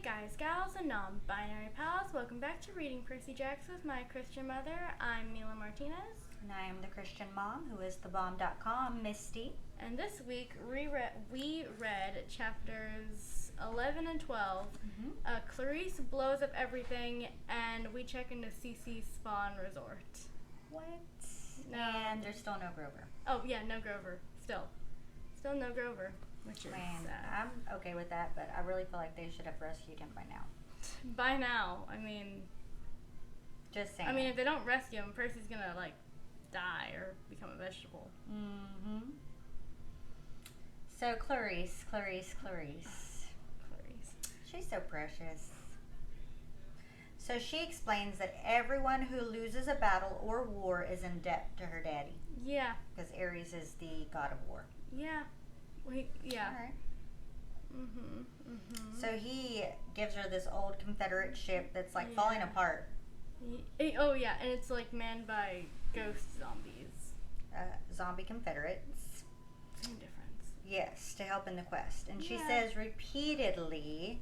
guys, gals, and non-binary pals, welcome back to Reading Percy Jacks with my Christian mother. I'm Mila Martinez. And I am the Christian mom, who is thebomb.com, Misty. And this week, we read chapters 11 and 12. Clarice blows up everything, and we check into CC's Spawn Resort. What? No. And there's still no Grover. Oh, yeah, no Grover. Still no Grover, which is sad. I'm okay with that, but I really feel like they should have rescued him by now. By now, I mean... Just saying. I mean, if they don't rescue him, Percy's gonna, die or become a vegetable. Mm-hmm. So, Clarice. She's so precious. So she explains that everyone who loses a battle or war is in debt to her daddy. Yeah. Because Ares is the god of war. Yeah. Yeah. All right. So he gives her this old Confederate ship that's falling apart. Oh yeah, and it's manned by ghost zombies. Zombie Confederates. Same difference. Yes, to help in the quest. And she says repeatedly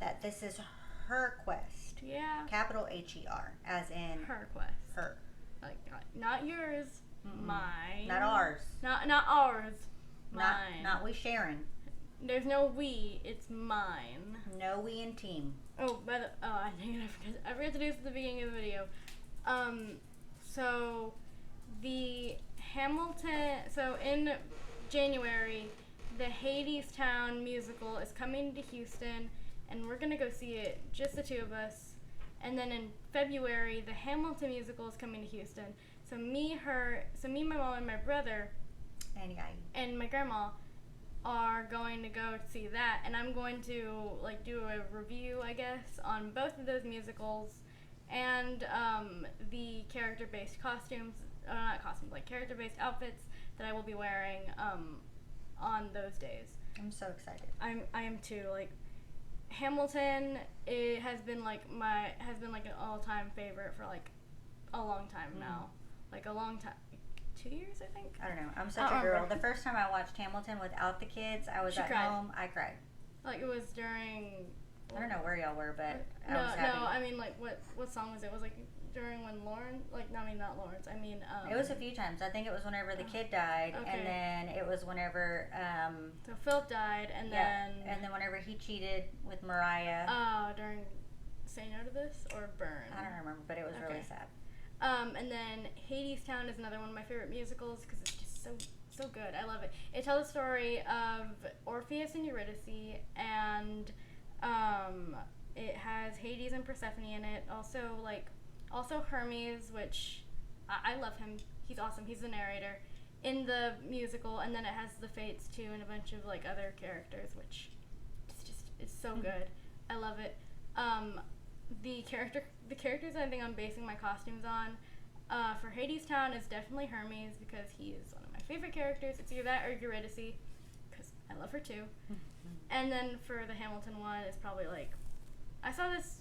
that this is her quest. Yeah. Capital H-E-R, as in her quest. Her. Not yours. Mm-mm. Mine. Not ours. Not ours. Mine. Not we Sharon. There's no we. It's mine. No we in team. I think I forgot to do this at the beginning of the video. So the Hamilton. So in January, the Hadestown musical is coming to Houston, and we're gonna go see it, just the two of us. And then in February, the Hamilton musical is coming to Houston. So me, my mom, and my brother, and my grandma are going to go see that, and I'm going to do a review, I guess, on both of those musicals, and the character-based character-based outfits that I will be wearing on those days. I'm so excited. I am too. Hamilton, it has been an all-time favorite for a long time now, a long time. 2 years, I think. I don't know. I'm such a girl. The first time I watched Hamilton without the kids, I was home. I cried. It was during. I don't know where y'all were, but I was happy. No. I mean, what song was it? Was during when Lauren? Not Lawrence. I mean. It was a few times. I think it was whenever the kid died, and then it was whenever. So Philip died, and then whenever he cheated with Mariah. During Say No to This or Burn. I don't remember, but it was really sad. And then Hadestown is another one of my favorite musicals because it's just so good. I love it. It tells the story of Orpheus and Eurydice, and it has Hades and Persephone in it. Also Hermes, which I love him. He's awesome. He's the narrator in the musical, and then it has the Fates too, and a bunch of other characters, which it's so good. I love it. The characters I think I'm basing my costumes on for Hadestown is definitely Hermes, because he is one of my favorite characters. It's either that or Eurydice, because I love her too. And then for the Hamilton one, it's probably I saw this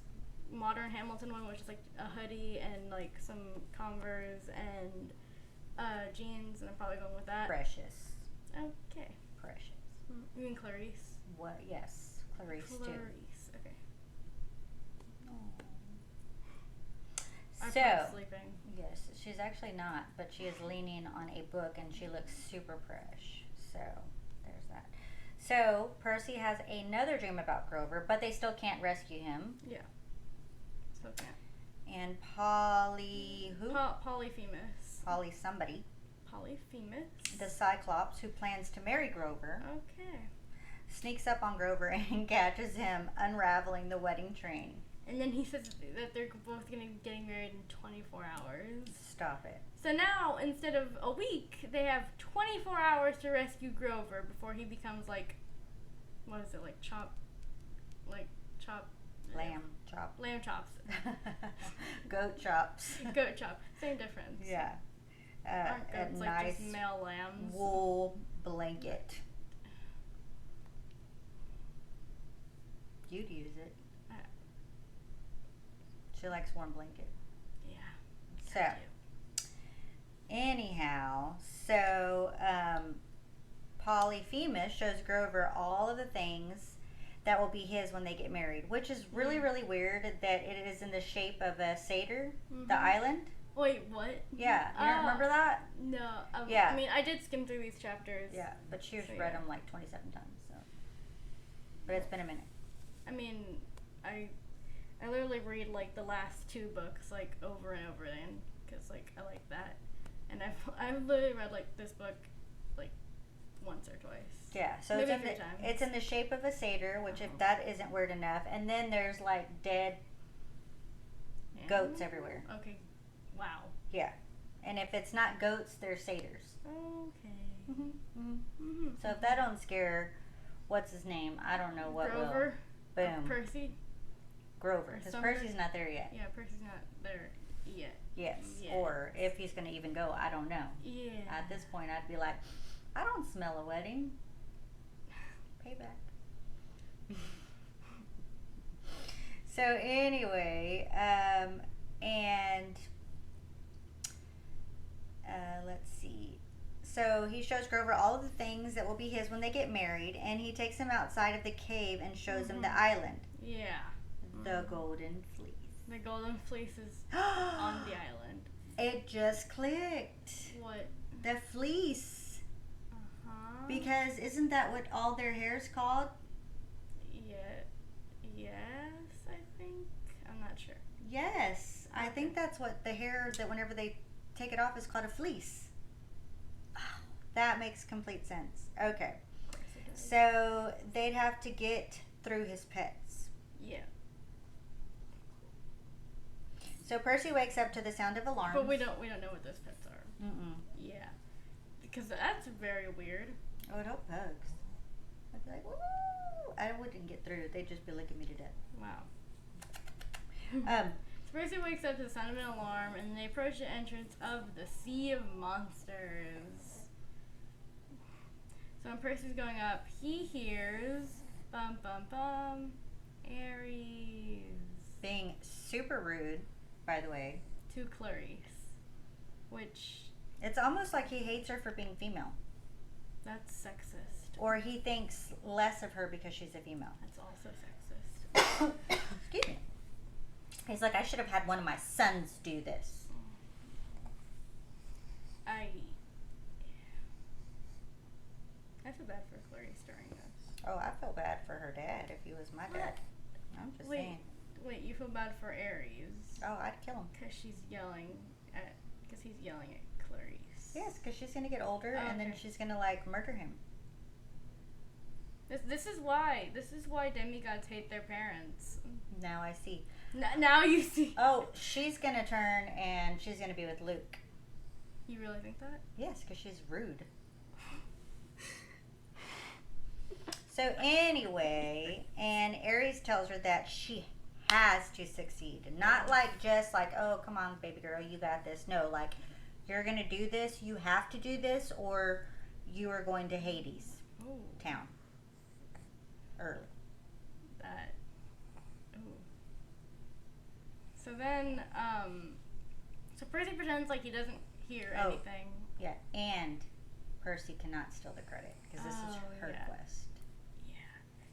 modern Hamilton one, which is a hoodie and some Converse and jeans, and I'm probably going with that. Precious. Okay. Precious. You mean Clarice? What? Yes, Clarice too. Okay. So, I'm sleeping. Yes, she's actually not, but she is leaning on a book, and she looks super fresh. So, there's that. So, Percy has another dream about Grover, but they still can't rescue him. Yeah. Still can't. And Polyphemus. Polyphemus. The Cyclops, who plans to marry Grover. Okay. Sneaks up on Grover and catches him unraveling the wedding train. And then he says that they're both going to be getting married in 24 hours. Stop it. So now, instead of a week, they have 24 hours to rescue Grover before he becomes what is it, Lamb chop. Lamb chops. Goat chops. Goat chop. Same difference. Yeah. Aren't goats a nice just male lambs? Wool blanket. You'd use it. She likes warm blanket. Yeah. So, anyhow, Polyphemus shows Grover all of the things that will be his when they get married, which is really, really weird that it is in the shape of a satyr, the island. Wait, what? Yeah, you don't remember that? No. Yeah. I mean, I did skim through these chapters. Yeah, but she's read them like 27 times, so. But it's been a minute. I mean, I literally read like the last 2 books like over and over again because like I like that, and I've literally read like this book like once or twice. Yeah, so maybe it's in the shape of a satyr, which if that isn't weird enough, and then there's like dead goats everywhere. Okay. Wow. Yeah, and if it's not goats, they're satyrs. Okay. So if that don't scare, what's his name? I don't know what Grover? will. Boom. Percy? Grover, because Percy's not there yet. Yeah, Percy's not there yet. Yes, or if he's going to even go, I don't know. Yeah. At this point, I'd be like, I don't smell a wedding. Payback. So anyway, and let's see. So he shows Grover all of the things that will be his when they get married, and he takes him outside of the cave and shows him the island. Yeah. The golden fleece. The golden fleece is on the island. It just clicked. What? The fleece. Uh-huh. Because isn't that what all their hair's called? Yeah. Yes, I think. I'm not sure. Yes. I think that's what the hair that whenever they take it off is called a fleece. That makes complete sense. Okay. Of course it does. So they'd have to get through his pets. Yeah. So Percy wakes up to the sound of alarms. But we don't know what those pets are. Mm-mm. Yeah. Because that's very weird. Oh, it all bugs. I'd be like, woo! I wouldn't get through. They'd just be licking me to death. Wow. So Percy wakes up to the sound of an alarm, and they approach the entrance of the Sea of Monsters. So when Percy's going up, he hears bum bum bum Aries Being super rude, by the way. to Clarice, which It's almost like he hates her for being female. that's sexist. Or he thinks less of her because she's a female. That's also sexist. Excuse me. He's like, I should have had one of my sons do this. I feel bad for Clarice during this. Oh, I feel bad for her dad if he was my dad. I'm just saying. Wait, you feel bad for Aries? Oh, I'd kill him. Because he's yelling at Clarice. Yes, because she's going to get older Oh, and then okay. she's going to, like, murder him. This is why demigods hate their parents. Now I see. Now you see. Oh, she's going to turn and she's going to be with Luke. You really think that? Yes, because she's rude. So anyway, and Aries tells her that she has to succeed. Not like just like, oh, come on, baby girl, you got this. No, like, you're going to do this, you have to do this, or you are going to Hades town early. That. Ooh. So then, so Percy pretends like he doesn't hear anything. Yeah, and Percy cannot steal the credit because this is her quest.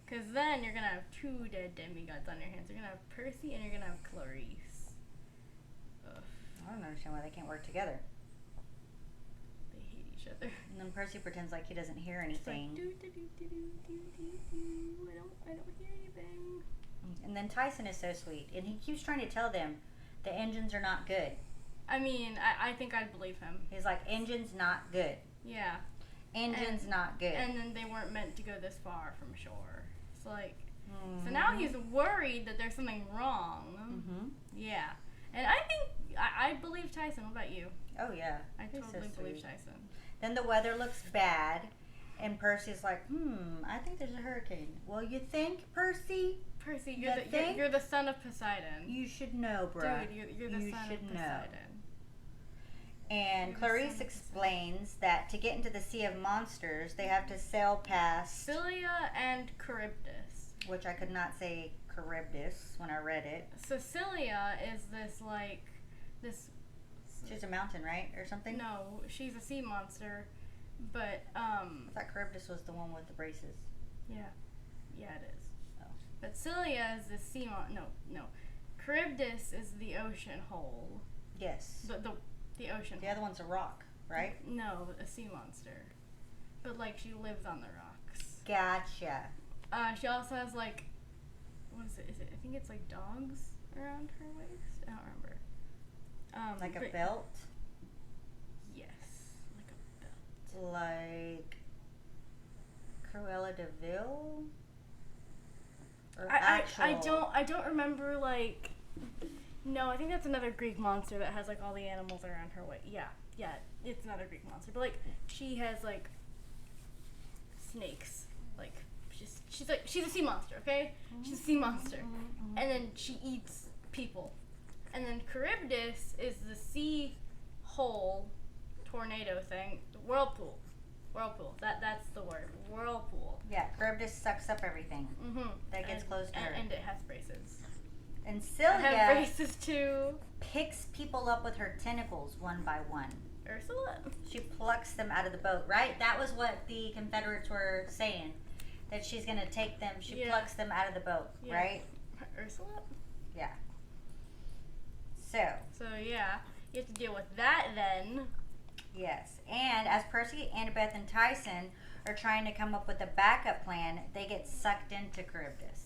Because then you're going to have 2 dead demigods on your hands. You're going to have Percy and you're going to have Clarice. Ugh. I don't understand why they can't work together. They hate each other. And then Percy pretends like he doesn't hear It's like, anything. I don't hear anything. And then Tyson is so sweet. And he keeps trying to tell them the engines are not good. I mean, I think I'd believe him. He's like, engines not good. Yeah. Engines not good. And then they weren't meant to go this far from shore. It's like, so now he's worried that there's something wrong. Mm-hmm. Yeah. And I think, I believe Tyson. What about you? Oh, yeah. I He's totally so believe sweet. Tyson. Then the weather looks bad. And Percy's like, I think there's a hurricane. Well, you think, Percy? Percy, You think? you're the son of Poseidon. You should know, bruh. Dude, you're the son of Poseidon. And Clarice explains that to get into the Sea of Monsters, they have to sail past... Scylla and Charybdis. Which I could not say Charybdis when I read it. Scylla is this She's a mountain, right? Or something? No, she's a sea monster. But, I thought Charybdis was the one with the braces. yeah. Yeah, it is. Oh. But Scylla is the sea no. Charybdis is the ocean hole. Yes. The ocean The hole. other one's a rock, right? No, a sea monster. But like she lives on the rocks. Gotcha. She also has like, what is it? I think it's like dogs around her waist. I don't remember. Like a but- belt? Yes, like a belt. Like Cruella de Vil? Or I don't remember like. No, I think that's another Greek monster that has like all the animals around her waist. Yeah, it's another Greek monster. But like she has like snakes. Like she's a sea monster. Okay, she's a sea monster, and then she eats people. And then Charybdis is the sea hole tornado thing. Whirlpool. That's the word. Whirlpool. Yeah, Charybdis sucks up everything Mm-hmm. that gets close to her. And it has braces. And I have Scylla braces too. picks people up with her tentacles one by one. Ursula? She plucks them out of the boat, right? That was what the Confederates were saying. That she's going to take them, she Yeah. plucks them out of the boat, Yeah. right? Ursula? Yeah. So, So yeah, you have to deal with that then. yes. And as Percy, Annabeth, and Tyson are trying to come up with a backup plan, they get sucked into Charybdis,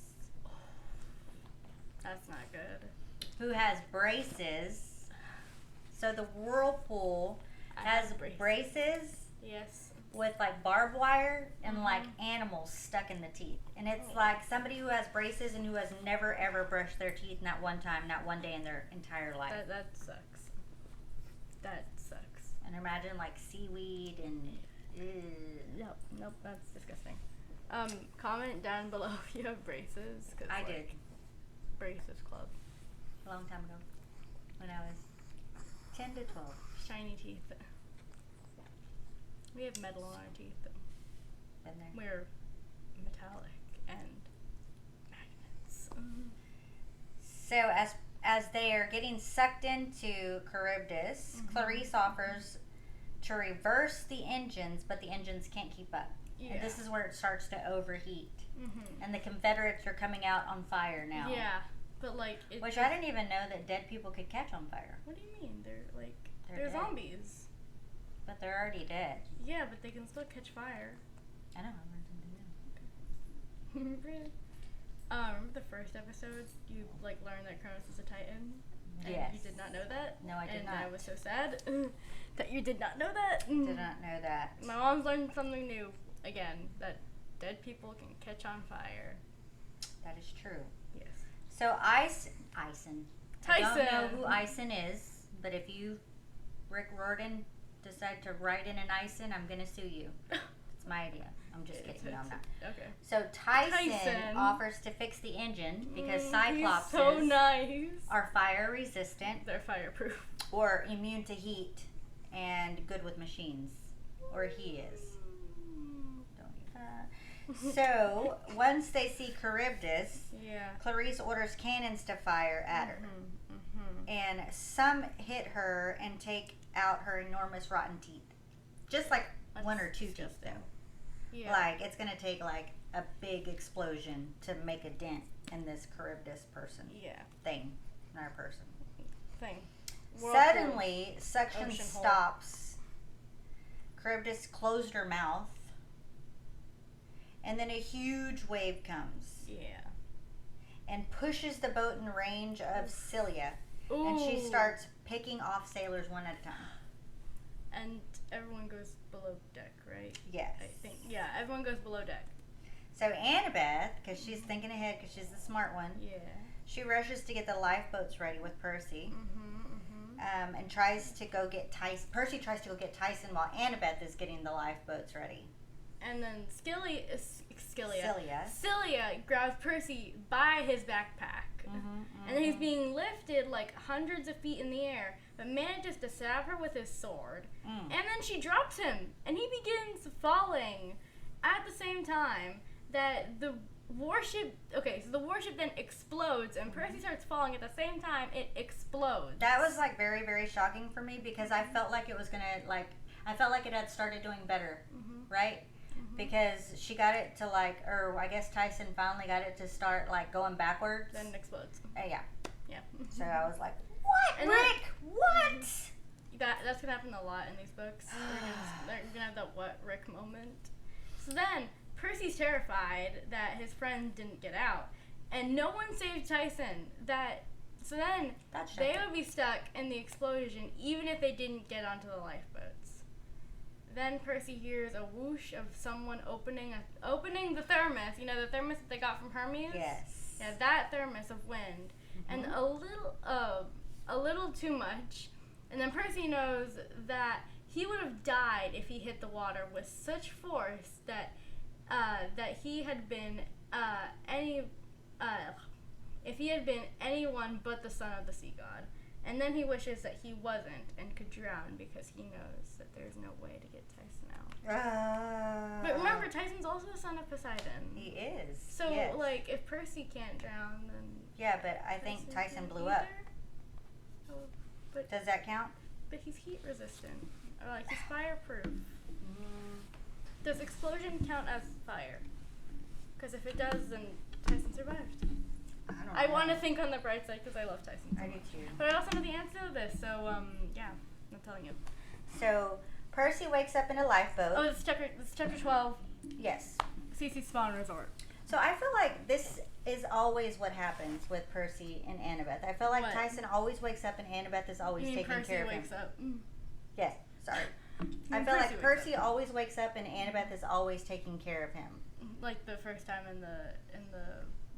That's not good. who has braces. So the whirlpool I has have braces Yes. with like barbed wire and Mhm. like animals stuck in the teeth. And it's Oh. like somebody who has braces and who has never ever brushed their teeth, not one time, not one day in their entire life. That sucks. That sucks. And imagine like seaweed and Nope, that's disgusting. Comment down below if you have braces. 'Cause, I like, did Braces Club. a long time ago when I was 10 to 12. Shiny teeth. We have metal in our teeth. Been there. We're metallic and magnets. So as they are getting sucked into Charybdis, Mhm. Clarice offers to reverse the engines, but the engines can't keep up. Yeah. And this is where it starts to overheat. Mm-hmm. And the Confederates are coming out on fire now. Yeah, but like, Which I didn't even know that dead people could catch on fire. What do you mean? They're They're they're dead. zombies. But they're already dead. Yeah, but they can still catch fire. I know. I learned something new. Remember the first episode? You like learned that Cronus is a Titan. And Yes. you did not know that. No, I did and not. I was so sad that you did not know that. Did not know that. My mom's learned something new again. That dead people can catch on fire. That is true. Yes. So Ison. I Tyson. don't know who Ison is, but if you, Rick Riordan, decide to write in an Ison, I'm gonna sue you. It's my idea. I'm just kidding. No, I'm not. Okay. So Tyson Tyson. offers to fix the engine because He's Cyclopses so nice. are fire resistant They're fireproof. or immune to heat and good with machines. Or he is. Don't even. So once they see Charybdis, Yeah. Clarice orders cannons to fire at her. Mm-hmm. And some hit her and take out her enormous rotten teeth. Just like That's one or two teeth disgusting. though. Yeah. Like it's gonna take like a big explosion to make a dent in this Charybdis person Yeah. thing. Not a person. Thing. Suddenly, suction Ocean hole. stops. Charybdis closed her mouth. And then a huge wave comes Yeah. and pushes the boat in range of Scylla. And she Ooh. starts picking off sailors one at a time. And everyone goes below deck, right? Yes. I think. Yeah, everyone goes below deck. So Annabeth, because she's thinking ahead because she's the smart one, Yeah. she rushes to get the lifeboats ready with Percy. Mm-hmm. And tries to go get Tyson. Percy tries to go get Tyson while Annabeth is getting the lifeboats ready. And then Scylla Scylla. grabs Percy by his backpack. And then he's being lifted like hundreds of feet in the air, but manages to stab her with his sword. Mm. And then she drops him, and he begins falling at the same time that the warship. Okay, so the warship then explodes, and Percy starts falling at the same time. It explodes. That was like very, very shocking for me because I felt like it was gonna I felt like it had started doing better, Mhm. right? Mhm. because she got it to like, or I guess Tyson finally got it to start like going backwards. Then it explodes. Yeah. Yeah. So I was like, what, And Rick? What? That's gonna happen a lot in these books. They're gonna have that what Rick moment. So then Percy's terrified that his friend didn't get out, and no one saved Tyson. So then they would be stuck in the explosion even if they didn't get onto the lifeboats. Then Percy hears a whoosh of someone opening the thermos. You know, the thermos that they got from Hermes? Yes. Yeah, that thermos of wind. And a little too much. And then Percy knows that he would have died if he hit the water with such force that he had been if he had been anyone but the son of the sea god. And then he wishes that he wasn't and could drown because he knows that there's no way to get Tyson out. But remember, Tyson's also the son of Poseidon. He is. So, yes. like, if Percy can't drown, then... Yeah, but I think Tyson blew up. Oh, but, does that count? But he's heat resistant. Or, like, he's fireproof. Does explosion count as fire? Because if it does, then Tyson survived. I want to think on the bright side because I love Tyson so much. I do too. But I also know the answer to this, so yeah, I'm telling you. So Percy wakes up in a lifeboat. Oh, it's chapter 12. Yes. CC Spawn Resort. So I feel like this is always what happens with Percy and Annabeth. I feel like What? Tyson always wakes up and Annabeth is always taking Percy care of him. wakes up. Yes, sorry. I feel like Percy always wakes up and Annabeth is always taking care of him. Like the first time in the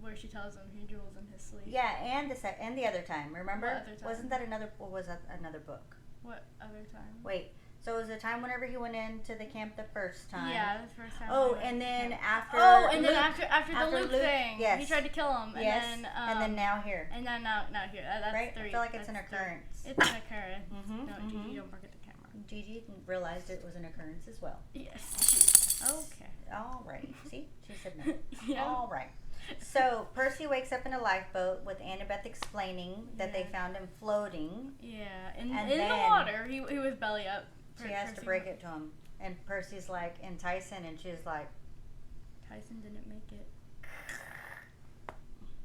where she tells him he drools in his sleep. Yeah, and the other time. Remember? What other time? Wasn't that another? Or was that another book? What other time? Wait. So it was the time whenever he went into the camp the first time. Yeah, the first time. Oh, and then after. Oh, and then Luke, after the Luke thing, yes. he tried to kill him. And yes. then, and then now here. And then now here. That's right? three. I feel like it's an occurrence. It's an occurrence. Mm-hmm, No, Gigi, don't forget the camera. Gigi realized it was an occurrence as well. Yes. Okay. All right. See? She said no. Yeah. All right. So Percy wakes up in a lifeboat with Annabeth explaining that they found him floating. Yeah, in then the water. He was belly up. She has to break it to him. And Percy's like, and Tyson, and she's like... Tyson didn't make it.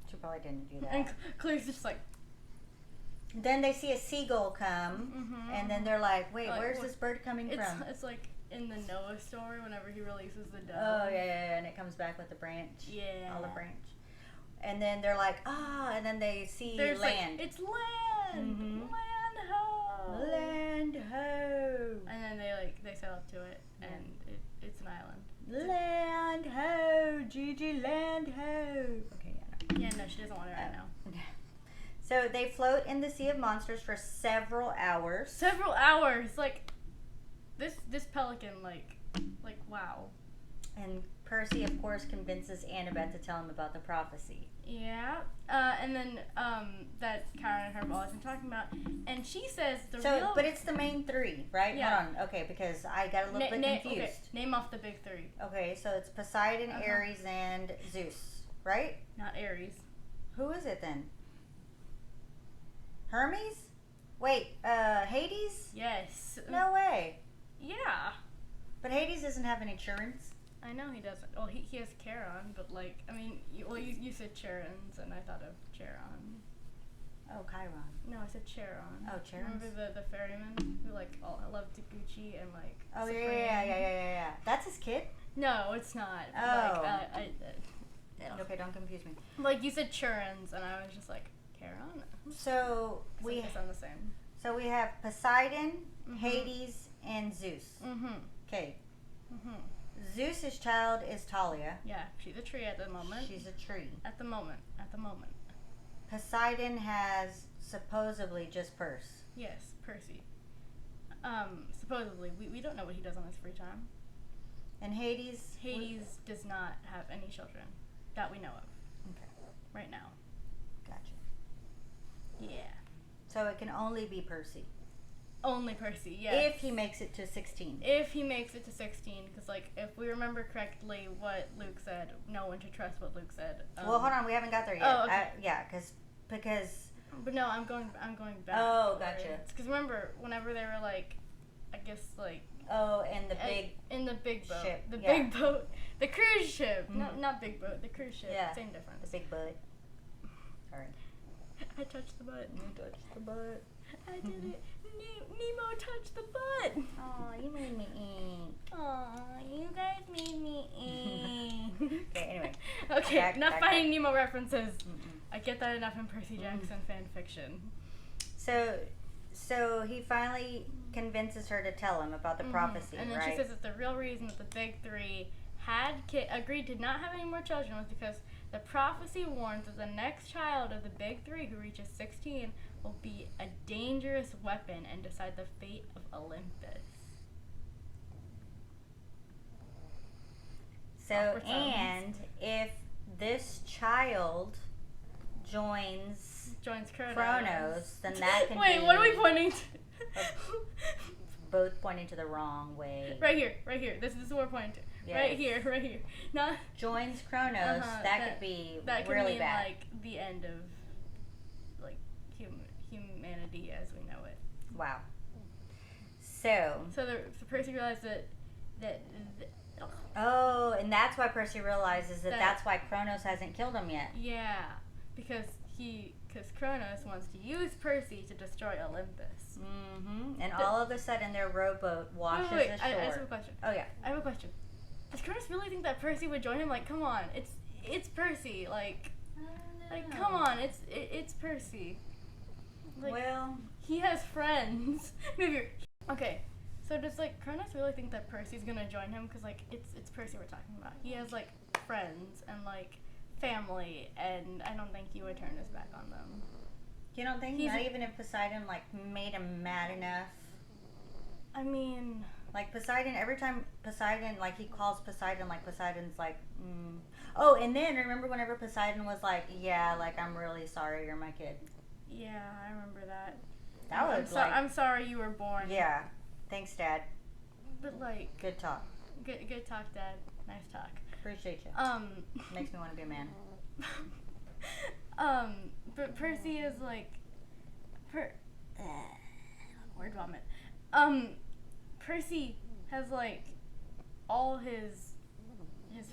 She probably didn't do that. And Claire's just like... Then they see a seagull come, and then they're like, wait, where's this bird coming from? It's like in the Noah story whenever he releases the dove. Oh, yeah, and it comes back with the branch. Yeah. Olive branch. And then they're like, and then they see There's land. Like, it's land! Mm-hmm. Land ho! Land ho! And then they sail up to it, and it's an island. Land ho! Gigi, land ho! Okay, Yeah, no, she doesn't want it right now. So they float in the sea of monsters for several hours. Several hours! Like, this pelican, like wow. And Percy, of course, convinces Annabeth to tell him about the prophecy. Yeah, and then that Karen and her have always been talking about, and she says but it's the main three, right? Yeah. Hold on, okay, because I got a little bit confused. Okay, name off the big three. Okay, so it's Poseidon, Ares, and Zeus, right? Not Ares. Who is it then? Hermes? Wait, Hades? Yes. No way. Yeah. But Hades doesn't have any insurance. I know he doesn't. Well, he has Charon, but like, I mean, you said Charons, and I thought of Charon. Oh, Chiron. No, I said Charon. Oh, Charon. Remember the ferryman who like loved Gucci and like. Oh Supreme? yeah. That's his kid. No, it's not. Oh. Like, Okay, don't confuse me. Like you said Charons, and I was just like Charon. So we sound the same. So we have Poseidon, Hades, and Zeus. Okay. Zeus's child is Talia. Yeah, she's a tree at the moment. She's a tree. At the moment. Poseidon has supposedly just Perse. Yes, Percy. Supposedly. We don't know what he does on his free time. And Hades does not have any children that we know of. Okay. Right now. Gotcha. Yeah. So it can only be Percy. Only Percy, yes. If he makes it to 16. If he makes it to 16, because, like, if we remember correctly what Luke said, no one should trust what Luke said. Well, hold on, we haven't got there yet. Oh, okay. Because... But no, I'm going back. Oh, gotcha. Because remember, whenever they were, like, I guess, like... Oh, and the big in the big boat. ship. The Yeah. big boat. The cruise ship. Mhm. Not big boat. The cruise ship. Yeah. Same difference. The big butt. Sorry. I touched the butt. You touched the butt. I did it. Nemo touched the butt. Aw, you made me eat. Aw, you guys made me eat. Okay, anyway. Okay, enough back. finding Nemo references. Mm-mm. I get that enough in Percy Jackson fan fiction. So he finally convinces her to tell him about the prophecy, And then right? she says that the real reason that the big three had agreed to not have any more children was because the prophecy warns that the next child of the big three who reaches 16 will be a dangerous weapon and decide the fate of Olympus. So, Awkward silence. and if this child joins Kronos, then that can Wait, be what are we pointing to? both pointing to the wrong way. Right here. This is what we're pointing to. Yes. Right here. Not Joins Kronos, that could be that could really mean bad. like the end of like humanity as we know it. Wow. So So Percy realized that oh, and that's why Percy realizes that's why Kronos hasn't killed him yet. yeah, because Kronos wants to use Percy to destroy Olympus. Mm-hmm. And all of a sudden, their rowboat washes Wait, ashore. I have a question. Oh yeah. I have a question. Does Kronos really think that Percy would join him? Like, come on, it's Percy. Like, come on, it's Percy. Like, Well, he has friends. Okay, so does like Kronos really think that Percy's gonna join him? Cause like it's Percy we're talking about. He has like friends and like family, and I don't think he would turn his back on them. you don't think not even if Poseidon like made him mad enough? I mean, Like Poseidon, every time Poseidon, like he calls Poseidon, like Poseidon's like, Oh, and then remember whenever Poseidon was like, yeah, like I'm really sorry you're my kid. yeah, I remember that. I'm sorry you were born. Yeah. Thanks, Dad. But like, Good talk. good talk, Dad. Nice talk. Appreciate you. Makes me want to be a man. But Percy is like, word vomit. Percy has like all his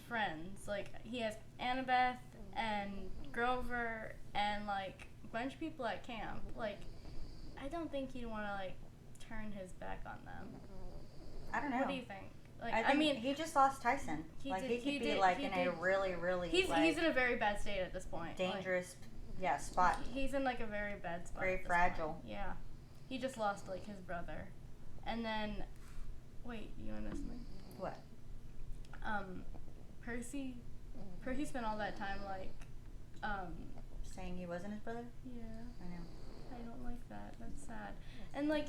friends. Like he has Annabeth and Grover and like a bunch of people at camp. Like, I don't think he'd want to like turn his back on them. I don't know. What do you think? Like, I mean, he just lost Tyson. He could be in a really, really he's in a very bad state at this point. Dangerous, spot. He's in like a very bad spot. Very fragile. Point. Yeah, he just lost like his brother, and then wait, you want to know something? What? Percy spent all that time like, saying he wasn't his brother. Yeah. I know. I don't like that. That's sad. And like,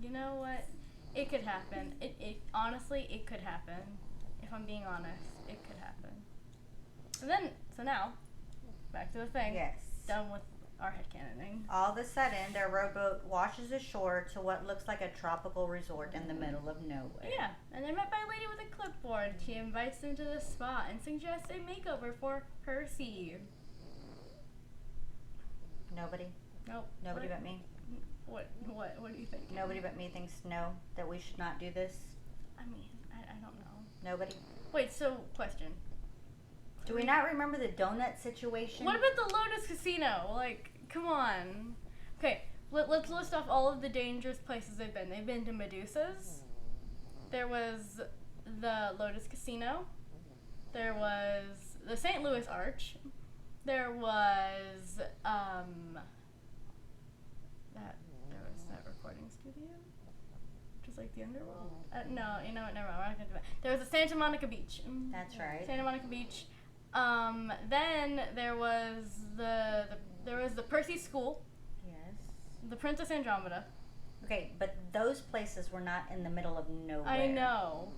you know what? It could happen. It honestly, it could happen. If I'm being honest, it could happen. So now, back to the thing. Yes. Done with our headcanoning. All of a sudden, their rowboat washes ashore to what looks like a tropical resort in the middle of nowhere. Yeah, and they're met by a lady with a clipboard. She invites them to the spa and suggests a makeover for Percy. Nobody? Nope. Nobody but me? What do you think? Nobody but me thinks that we should not do this? I mean, I don't know. Nobody? Wait, so question. Do we not remember the donut situation? What about the Lotus Casino? Like, come on. Okay, let's list off all of the dangerous places they've been. They've been to Medusa's. There was the Lotus Casino. There was the St. Louis Arch. There was that recording studio, which is like the underworld. No, you know what? Never mind. We're not gonna do that. There was the Santa Monica Beach. That's right. Santa Monica Beach. Then there was the Percy School. Yes. The Princess Andromeda. Okay, but those places were not in the middle of nowhere. I know.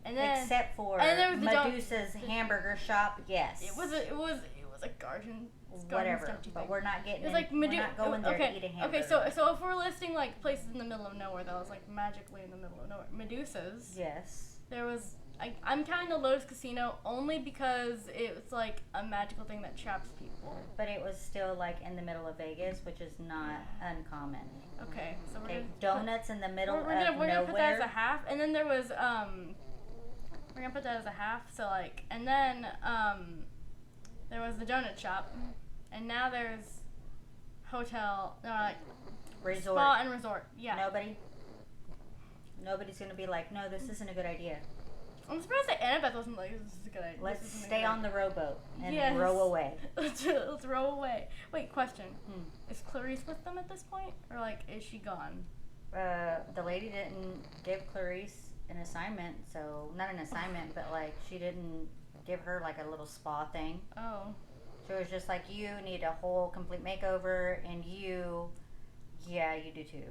And then except for and there was Medusa's hamburger shop. Yes. it was a garden. Whatever. But we're not getting. It was like we're not going there to eat a hamburger. Okay, so if we're listing like places in the middle of nowhere that was like magically in the middle of nowhere, Medusa's. Yes. There was I'm counting the Lotus Casino only because it's like a magical thing that traps people. But it was still like in the middle of Vegas, which is not uncommon. Okay, so we're Okay, gonna donuts in the middle we're of gonna put that as a nowhere. half, and then there was we're gonna put that as a half. So like, and then there was the donut shop, and now there's hotel, like Resort. spa and resort. Yeah. Nobody's gonna be like, no, this isn't a good idea. I'm surprised that Annabeth wasn't like, this is a good idea. Let's stay on the rowboat and Yes. row away. Let's row away. Wait, question. Is Clarice with them at this point? Or, like, is she gone? The lady didn't give Clarice an assignment, so, not an assignment, but, like, she didn't give her, like, a little spa thing. Oh. So it was just like, you need a whole complete makeover, and you, yeah, you do too.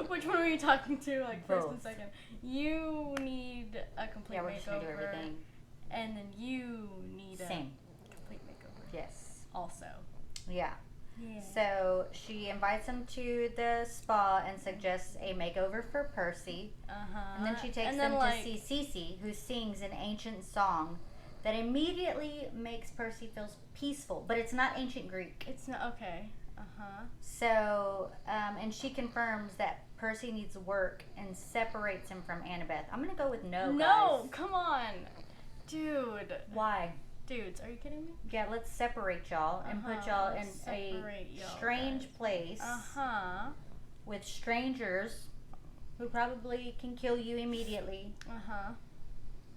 Which one were you talking to, like, first and Both. second? You need a complete Yeah, we're makeover. just gonna do everything. And then you need a Same. complete makeover. Yes. Also. Yeah. Yeah. So she invites him to the spa and suggests a makeover for Percy. And then she takes him to see Cece, who sings an ancient song that immediately makes Percy feel peaceful. But it's not ancient Greek. It's not, okay. So, and she confirms that Percy needs work and separates him from Annabeth. I'm going to go with no, No, guys. come on. Dude. Why? Dudes, are you kidding me? Yeah, let's separate y'all and put y'all in a strange place with strangers who probably can kill you immediately.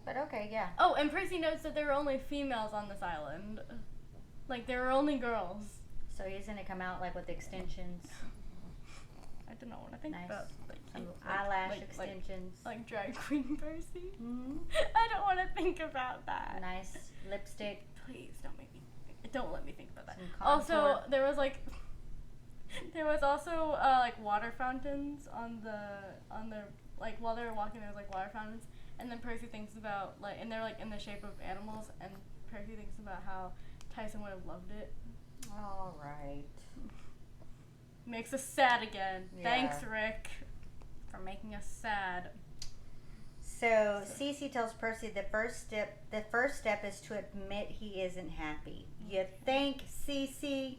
But okay, yeah. Oh, and Percy notes that there are only females on this island. Like, there are only girls. So he's gonna come out like with extensions. I don't know what I think Nice. about. Some eyelash extensions. Like drag queen Percy. Mm-hmm. I don't want to think about that. Nice lipstick. Please don't make me. Don't let me think about that. Some Also, contour. there was also like water fountains on the like while they were walking. There was like water fountains, and then Percy thinks about like, and they're like in the shape of animals, and Percy thinks about how Tyson would have loved it. All right. Makes us sad again. Yeah. Thanks, Rick, for making us sad. So Cece tells Percy the first step is to admit he isn't happy. You think, Cece?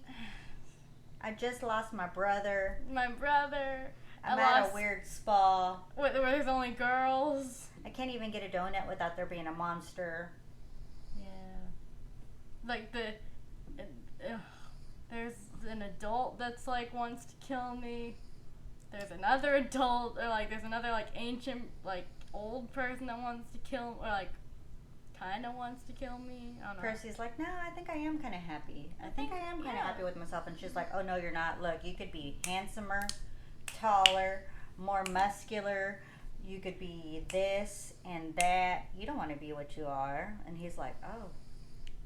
I just lost my brother. My brother. I'm at a weird spa. Where there's only girls. I can't even get a donut without there being a monster. Yeah. Like there's an adult that's like wants to kill me. There's another adult, or like there's another like ancient like old person that wants to kill, or like kind of wants to kill me. I don't know. Percy's like, no, I think I am kind of happy. I think I am kind of happy with myself. And she's like, oh, no, you're not. Look, you could be handsomer, taller, more muscular. You could be this and that. You don't want to be what you are. And he's like, oh.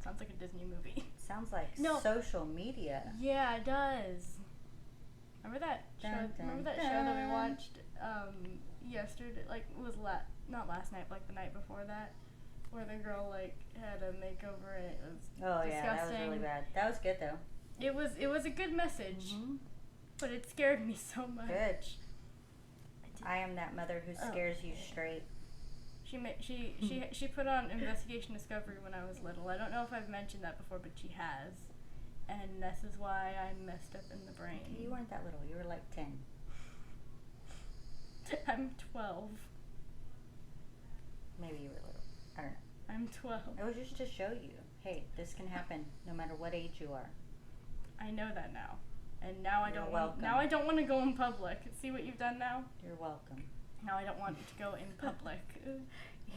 Sounds like a Disney movie. Sounds like No. social media. Yeah, it does. Remember that show? Remember that show that we watched yesterday? Like it was not last night, but like the night before that, where the girl like had a makeover and it was disgusting. Yeah, that was really bad. That was good though. It was a good message, but it scared me so much. Good. I am that mother who scares you straight. She put on Investigation Discovery when I was little. I don't know if I've mentioned that before, but she has. And this is why I'm messed up in the brain. You weren't that little. You were like 10. I'm 12. Maybe you were little. I don't know. I'm 12. It was just to show you, hey, this can happen no matter what age you are. I know that now. And now You're welcome. now I don't want to go in public. See what you've done now? You're welcome. Now I don't want to go in public.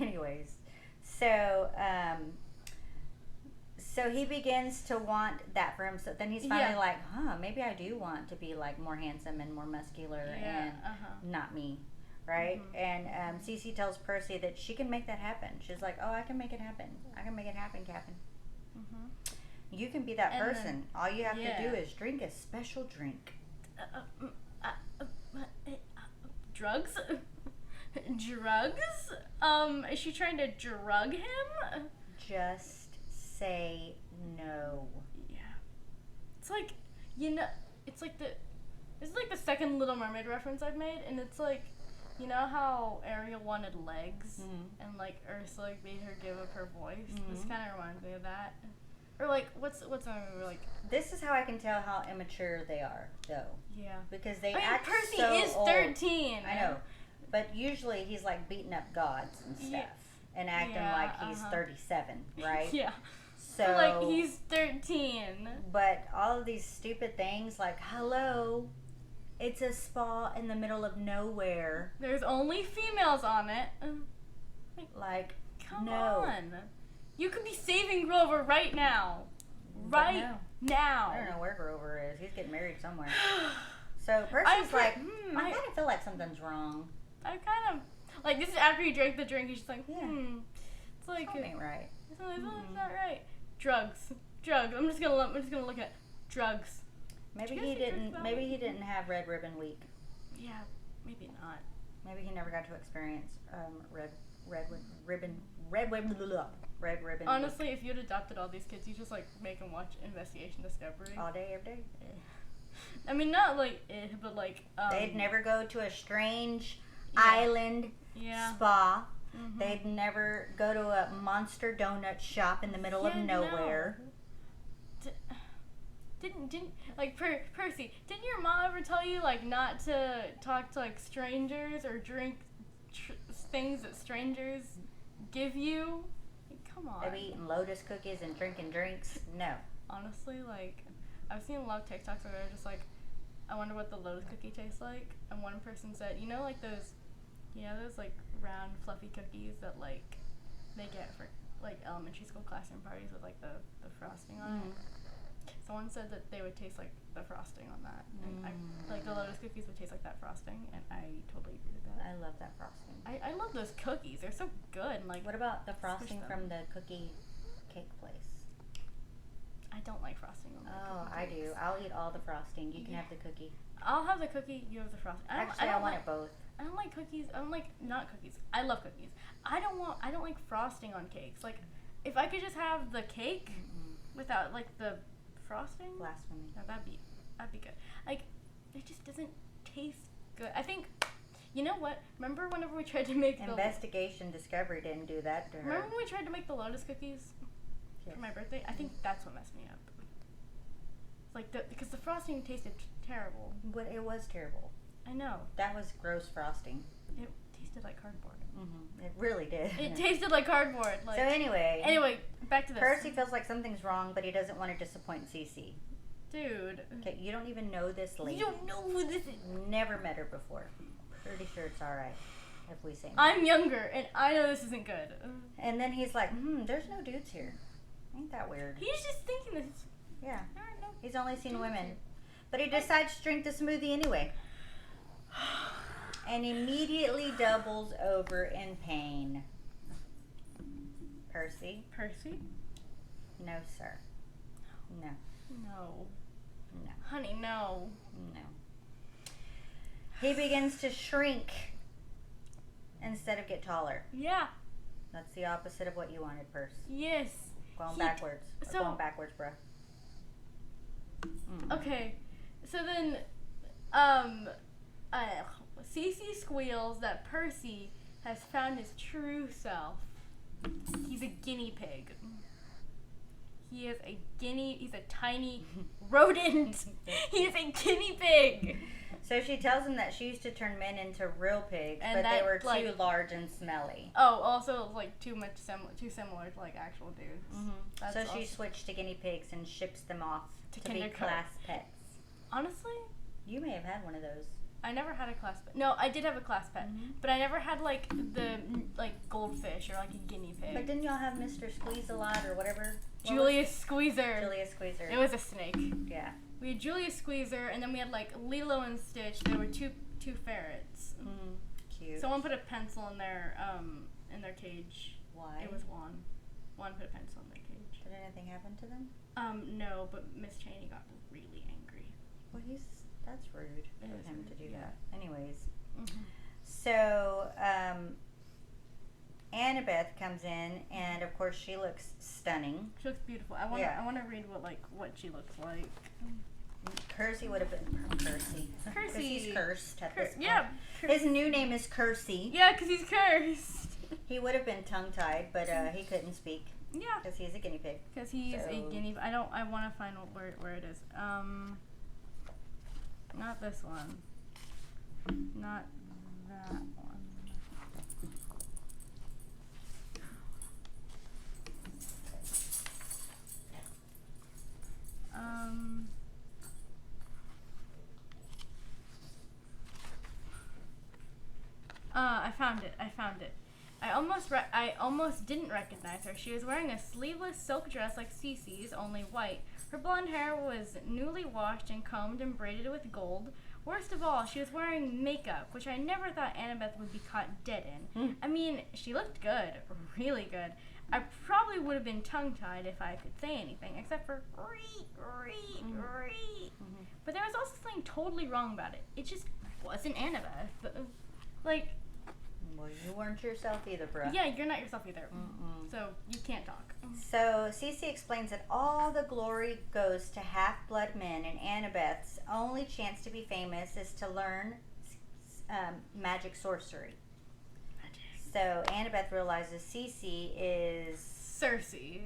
Anyways, so he begins to want that for himself. Then he's finally like, maybe I do want to be like more handsome and more muscular and not me, right? And Cece tells Percy that she can make that happen. She's like, oh, I can make it happen. I can make it happen, Captain. You can be that person. All you have to do is drink a special drink. Drugs? Drugs? Is she trying to drug him? Just say no. Yeah. It's like, it's like this is like the second Little Mermaid reference I've made, and it's like, You know how Ariel wanted legs, Mhm. and like Ursula made her give up her voice. This Mhm. kind of reminds me of that. Or like, what's another like? This is how I can tell how immature they are, though, Yeah. because they I mean, act Percy so is old. 13. I know, but usually he's like beating up gods and stuff, Yeah. and acting Yeah, like he's 37, right? Yeah. So But like he's 13. But all of these stupid things, like hello, it's a spa in the middle of nowhere. There's only females on it. Like, Come no. on. You could be saving Grover right now. But Right no. now. I don't know where Grover is. He's getting married somewhere. So Percy's like, I kind of feel like something's wrong. I kind of like this is after he drank the drink. He's just like, Yeah. it's like Something ain't right. it's not right. Drugs. I'm just gonna look at drugs. Maybe Did he you guys think didn't. that's Maybe valid? he didn't have Red Ribbon Week. Yeah, maybe not. Maybe he never got to experience red ribbon. Week. Honestly, if you'd adopted all these kids, you just like make them watch Investigation Discovery All day, every day. I mean, not like but like They'd never go to a strange Yeah. island Yeah. spa. Mhm. They'd never go to a monster donut shop in the middle of Yeah, nowhere. no. Didn't like Percy? Didn't your mom ever tell you like not to talk to like strangers or drink things that strangers give you? Like, come on. They'd be eating Lotus cookies and drinking drinks. No. Honestly, like I've seen a lot of TikToks where they're just like, I wonder what the Lotus cookie tastes like. And one person said, you know, like those like round fluffy cookies that like they get for like elementary school classroom parties with like the frosting on it. Someone said that they would taste like the frosting on that, and like the Lotus cookies would taste like that frosting, and I totally agree with that. I love that frosting. I love those cookies; they're so good. And, like, What about the frosting them. from the cookie cake place? I don't like frosting on my Oh, cookie I cakes. do. I'll eat all the frosting. You can have the cookie. I'll have the cookie. You have the frosting. Actually, I want it both. I don't like cookies. I don't like not cookies. I love cookies. I don't like frosting on cakes. Like, if I could just have the cake without like the frosting, Blasphemy. no, that'd be good. Like, it just doesn't taste good. I think, you know what? Remember whenever we tried to make Investigation Discovery didn't do that to her. Remember when we tried to make the Lotus cookies for my birthday? I think that's what messed me up. Like because the frosting tasted terrible. But it was terrible. I know. That was gross frosting. It tasted like cardboard. It really did. It tasted like cardboard. Like, So anyway, back to this. Percy feels like something's wrong, but he doesn't want to disappoint Cece. Dude. Okay, you don't even know this lady. You don't know who this is. Never met her before. Pretty sure it's all right if we say no. I'm younger, and I know this isn't good. And then he's like, there's no dudes here. Ain't that weird? He's just thinking this. Yeah. There are no He's only seen dudes women. here. But he decides to drink the smoothie anyway. And immediately doubles over in pain. Percy? Percy? No, sir. No. No. No. Honey, no. No. He begins to shrink instead of get taller. Yeah. That's the opposite of what you wanted, Percy. Yes. Going backwards. so- Going backwards, bruh. Okay. So then, Cece squeals that Percy has found his true self. He's a guinea pig. He's a tiny rodent. He's a guinea pig. So she tells him that she used to turn men into real pigs, And but they that, were like- too large and smelly. Oh, also like too similar to like actual dudes. That's So she also- switched to guinea pigs and ships them off To to be kindergarten. class pets. Honestly, You may have had one of those. I never had a class pet. No, I did have a class pet, but I never had like the goldfish or like a guinea pig. But didn't y'all have Mr. Squeeze-a-lot or whatever? Julius Squeezer. Julius Squeezer. It was a snake. Yeah. We had Julius Squeezer, and then we had like Lilo and Stitch. There were two ferrets. Cute. Someone put a pencil in their cage. Why? It was Juan. Juan put a pencil in their cage. Did anything happen to them? No, but Miss Cheney got really angry. Well, that's rude It for is him rude, to do yeah. that. Anyways. So, Annabeth comes in, and of course she looks stunning. She looks beautiful. I want to read what she looks like. Percy would have been Percy. Percy. He's cursed at this point. Yeah. His new name is Percy. Yeah, because he's cursed. He would have been tongue-tied, but he couldn't speak. Yeah. Because he's a guinea pig. Because he's a guinea. I want to find where it is. Not this one. Not that one. I found it. I almost didn't recognize her. She was wearing a sleeveless silk dress like Cece's, only white. Her blonde hair was newly washed and combed and braided with gold. Worst of all, she was wearing makeup, which I never thought Annabeth would be caught dead in. I mean, she looked good, really good. I probably would have been tongue-tied if I could say anything, except for But there was also something totally wrong about it. It just wasn't Annabeth. Like... Well, you weren't yourself either, bruh. Yeah, you're not yourself either. So, you can't talk. So, Cece explains that all the glory goes to half-blood men, and Annabeth's only chance to be famous is to learn magic sorcery. So, Annabeth realizes Cece is... Cersei.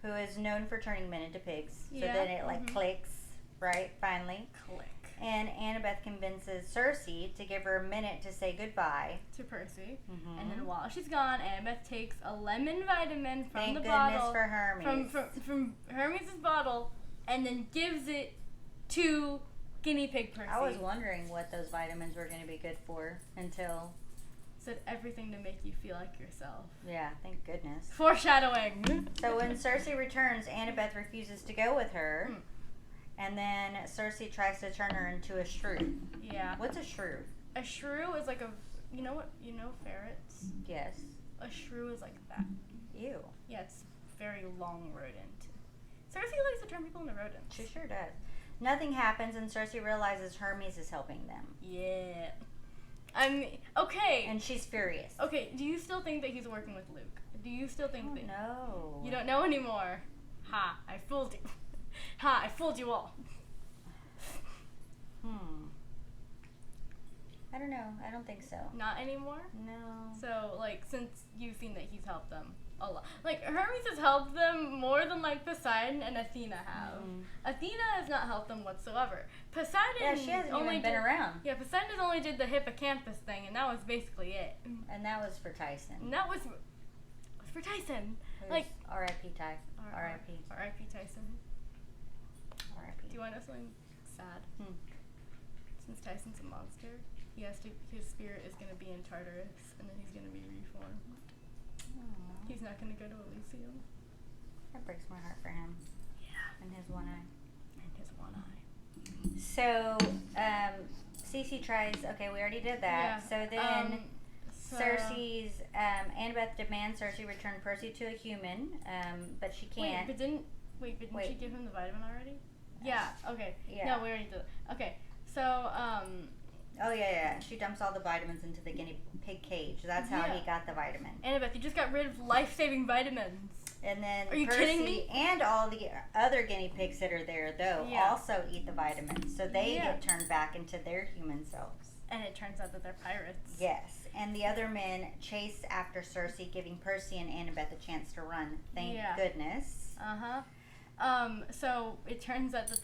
Who is known for turning men into pigs. Yeah. So then it, clicks, right, finally. Click. And Annabeth convinces Cersei to give her a minute to say goodbye to Percy. And then while she's gone, Annabeth takes a lemon vitamin from the Thank bottle. goodness for Hermes. From Hermes' bottle, and then gives it to guinea pig Percy. I was wondering what those vitamins were going to be good for until... Said everything to make you feel like yourself. Yeah, thank goodness. Foreshadowing. So when Cersei returns, Annabeth refuses to go with her. And then Cersei tries to turn her into a shrew. Yeah. What's a shrew? A shrew is like a... You know what? You know ferrets? Yes. A shrew is like that. Ew. Yeah, it's very long rodent. Cersei likes to turn people into rodents. She sure does. Nothing happens, and Cersei realizes Hermes is helping them. Yeah. I mean, okay. And she's furious. Okay, do you still think that he's working with Luke? Do you still think that... No. You don't know anymore. Ha, I fooled you. Ha, I fooled you all. I don't know. I don't think so. Not anymore? No. So, since you've seen that he's helped them a lot. Hermes has helped them more than, Poseidon and Athena have. Athena has not helped them whatsoever. Poseidon... Yeah, she hasn't even been around. Yeah, Poseidon only did the hippocampus thing, and that was basically it. And that was for Tyson. And that was for Tyson. R.I.P. Ty. R.I.P. R.I.P. Tyson. R.I.P. Do you want to know something sad? Since Tyson's a monster, his spirit is going to be in Tartarus, and then he's going to be reformed. Aww. He's not going to go to Elysium. That breaks my heart for him. Yeah. And his one eye. So, Cece tries... Okay, we already did that. Yeah. So then... Cersei's... Annabeth demands Cersei return Percy to a human, but she can't. Wait, didn't she give him the vitamin already? Yeah, okay. Yeah. No, we already did it. Okay, so, Oh, yeah. She dumps all the vitamins into the guinea pig cage. That's how he got the vitamin. Annabeth, you just got rid of life-saving vitamins. And then Are you Percy kidding me? And all the other guinea pigs that are there, though, also eat the vitamins. So they get turned back into their human selves. And it turns out that they're pirates. Yes. And the other men chase after Cersei, giving Percy and Annabeth a chance to run. Thank goodness. So it turns out that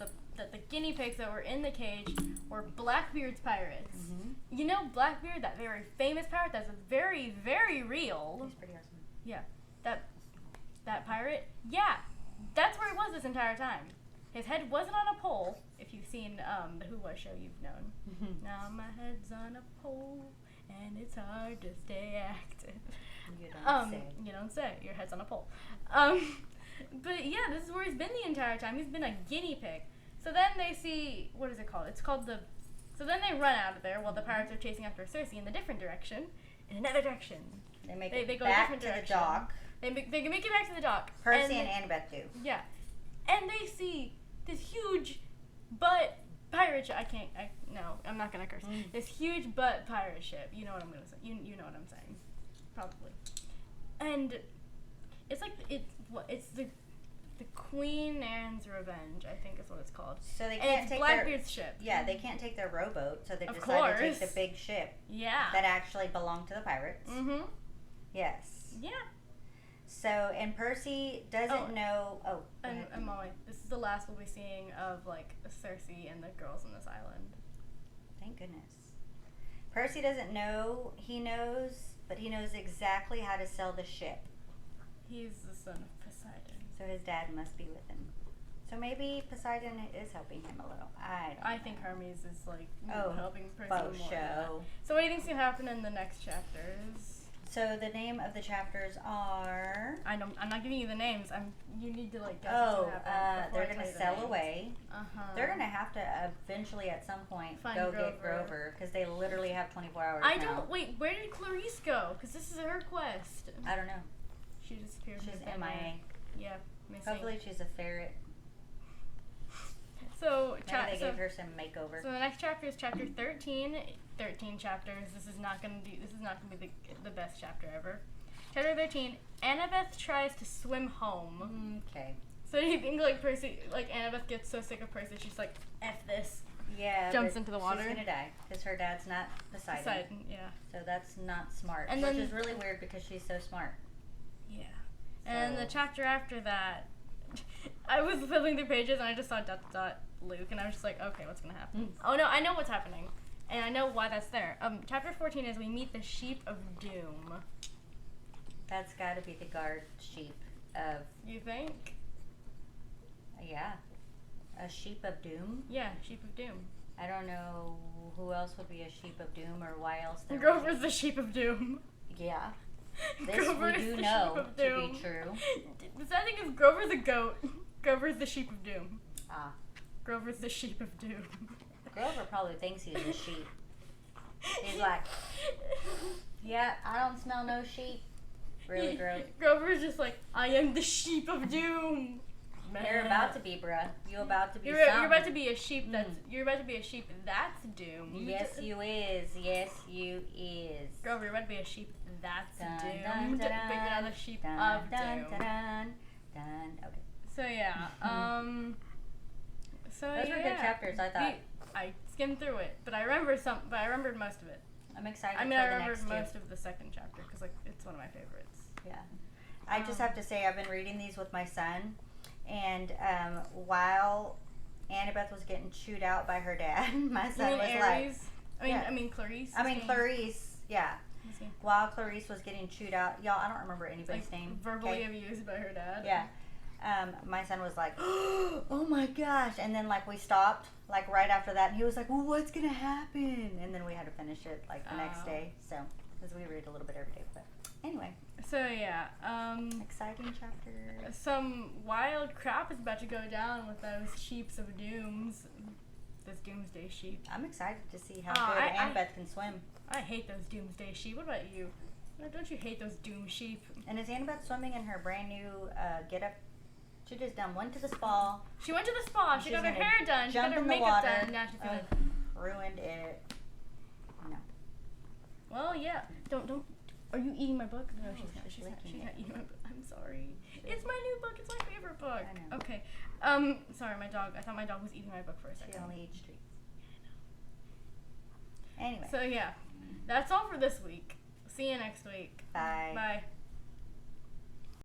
the guinea pigs that were in the cage were Blackbeard's pirates. You know Blackbeard, that very famous pirate that's very, very real. He's pretty awesome. Yeah. That pirate? Yeah. That's where he was this entire time. His head wasn't on a pole. If you've seen the Who Was show, you've known. Now my head's on a pole, and it's hard to stay active. You don't say. You don't say. Your head's on a pole. But yeah, this is where he's been the entire time. He's been a guinea pig. So then they see, what is it called? It's called the... So then they run out of there while the pirates are chasing after Cersei in the different direction. In another direction. They go back a different to direction. the dock. They can make it back to the dock. Percy and Annabeth do. Yeah. And they see this huge butt pirate ship. No, I'm not going to curse. This huge butt pirate ship. You know what I'm going to say. You know what I'm saying. Probably. And it's like, it's the The Queen Anne's Revenge, I think is what it's called. So they And can't it's take Blackbeard's ship. Yeah, they can't take their rowboat, so they Of decided to course. take the big ship Yeah. that actually belonged to the pirates. Mm-hmm. Yes. Yeah. So, and Percy doesn't know. Oh, go ahead. And Molly, this is the last we'll be seeing of like Cersei and the girls on this island. Thank goodness. Percy doesn't know. He knows, but he knows exactly how to sell the ship. He's the son of Poseidon. So his dad must be with him. So maybe Poseidon is helping him a little. I think Hermes is like helping Percy faux more. show. So what do you think's gonna happen in the next chapters? So the name of the chapters are. I'm not giving you the names. You need to like guess what's gonna happen. They're gonna sail away. Uh-huh. They're gonna have to eventually at some point Find go Grover. get Grover because they literally have 24 hours. Wait. Where did Clarice go? Because this is her quest. I don't know. She disappeared. She's from the MIA. Yeah, missing. Hopefully she's a ferret. So Maybe they gave her some makeover. So the next chapter is chapter 13. 13 chapters. This is not gonna be the best chapter ever. Chapter 13. Annabeth tries to swim home. Okay. So do you think like Percy, like Annabeth gets so sick of Percy, she's like, F this. Yeah. Jumps into the water. She's gonna die because her dad's not Poseidon. Poseidon, yeah. So that's not smart. And which then- is really weird because she's so smart. Yeah. And So- the chapter after that, I was flipping through pages and I just saw ... Luke, and I was just like, okay, what's gonna happen? Oh no, I know what's happening, and I know why that's there. Chapter 14 is we meet the Sheep of Doom. That's got to be the guard sheep of. You think? Yeah. A sheep of doom. Yeah, Sheep of Doom. I don't know who else would be a sheep of doom or why else. Grover's the Sheep of Doom. Yeah. This Grover we is do the know Sheep of to Doom. be true. The sad thing is Grover's a goat. Grover's the Sheep of Doom. Ah. Grover's the Sheep of Doom. Grover probably thinks he's a sheep. He's like, yeah, I don't smell no sheep. Really gross. Grover's just like, I am the Sheep of Doom. You're about to be, bruh. You about to be You're something. about to be a sheep that's you're about to be a sheep that's doomed. Yes, you is. Yes, you is. Grover, you're about to be a sheep that's Dun, doomed. dun, dun, But you're not a sheep dun, of dun, doom. dun, dun, dun. Okay. So yeah, so Those were good chapters, I thought. I skimmed through it, but I remembered most of it. I'm excited I mean, for I the remembered next two. most of the second chapter because like it's one of my favorites. Yeah. I just have to say, I've been reading these with my son, and while Annabeth was getting chewed out by her dad, my son was Aries? like, I mean Clarice. Clarice, yeah. While Clarice was getting chewed out, y'all, I don't remember anybody's like, name. verbally okay? abused by her dad. Yeah. My son was like, oh my gosh. And then, like, we stopped, like, right after that. And he was like, well, what's going to happen? And then we had to finish it, like, the next day. So, because we read a little bit every day. But anyway. So, yeah. Exciting chapter. Some wild crap is about to go down with those sheeps of dooms. Those doomsday sheep. I'm excited to see how good Annabeth can swim. I hate those doomsday sheep. What about you? Don't you hate those doom sheep? And is Annabeth swimming in her brand new get-up? She just went to the spa. She went to the spa. She got her hair done. She got her makeup done. Now she's gonna ruined it. No. Well, yeah. Don't. Are you eating my book? No, she's not. She's not eating my book. I'm sorry. It's my new book. It's my favorite book. I know. Okay. Sorry, my dog. I thought my dog was eating my book for a second. She only eats treats. Anyway. So yeah, that's all for this week. See you next week. Bye. Bye.